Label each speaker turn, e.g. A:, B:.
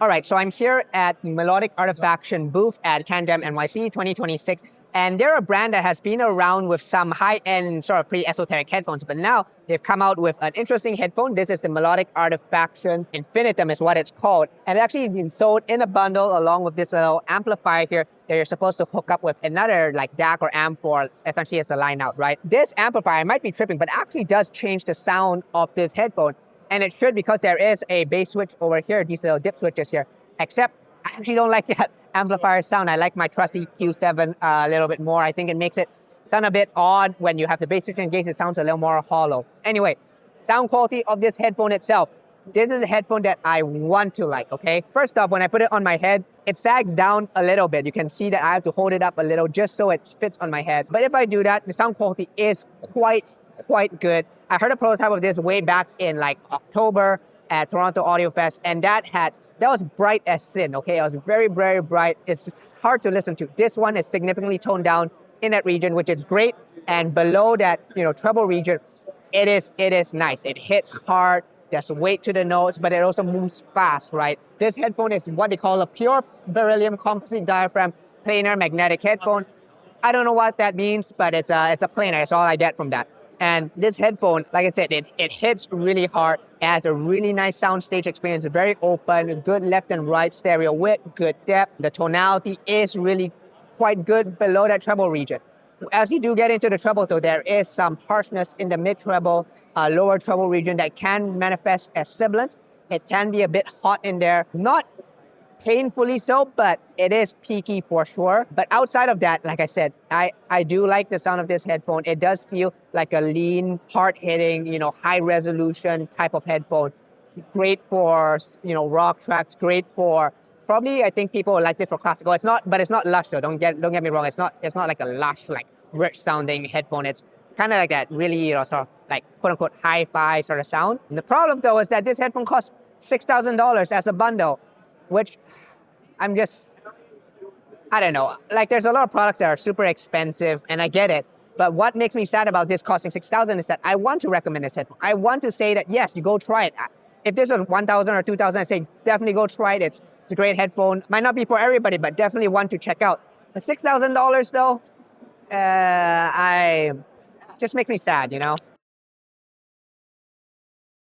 A: All right, so I'm here at Melodic Artifaction booth at CanDem NYC 2026, and they're a brand that has been around with some high-end, sort of pretty esoteric headphones, but now they've come out with an interesting headphone. This is the Melodic Artifaction Infinitum is what it's called, and it's actually been sold in a bundle along with this little amplifier here that you're supposed to hook up with another like DAC or amp for essentially as a line out, right? This amplifier might be tripping, but actually does change the sound of this headphone. And it should because there is a bass switch over here, these little dip switches here. Except I actually don't like that amplifier sound. I like my trusty Q7 a little bit more. I think it makes it sound a bit odd when you have the bass switch engaged. It sounds a little more hollow. Anyway, sound quality of this headphone itself. This is a headphone that I want to like, okay? First off, when I put it on my head, it sags down a little bit. You can see that I have to hold it up a little just so it fits on my head. But if I do that, the sound quality is quite good. I heard a prototype of this way back in like October at Toronto Audio Fest, and that was bright as sin, okay? It was very bright. It's just hard to listen to. This one is significantly toned down in that region, which is great. And below that, treble region, it is nice. It hits hard. There's weight to the notes, but it also moves fast, right? This headphone is what they call a pure beryllium composite diaphragm planar magnetic headphone. I don't know what that means, but it's a planar. It's all I get from that. And this headphone, like I said, it hits really hard. It has a really nice soundstage experience, very open, good left and right stereo width, good depth. The tonality is really quite good below that treble region. As you do get into the treble, though, there is some harshness in the mid-treble, lower treble region that can manifest as sibilance. It can be a bit hot in there, not painfully so, but it is peaky for sure. But outside of that, like I said, I do like the sound of this headphone. It does feel like a lean, hard-hitting, high resolution type of headphone. Great for, rock tracks, great for, probably I think people would like this for classical. It's not lush though, don't get me wrong. It's not like a lush, like rich sounding headphone. It's kind of like that really, sort of like quote unquote hi-fi sort of sound. And the problem though is that this headphone costs $6,000 as a bundle, which I don't know. Like there's a lot of products that are super expensive and I get it. But what makes me sad about this costing $6,000 is that I want to recommend this headphone. I want to say that, yes, you go try it. If this was $1,000 or $2,000, I say definitely go try it. It's a great headphone. Might not be for everybody, but definitely one to check out. The $6,000 though, I just makes me sad,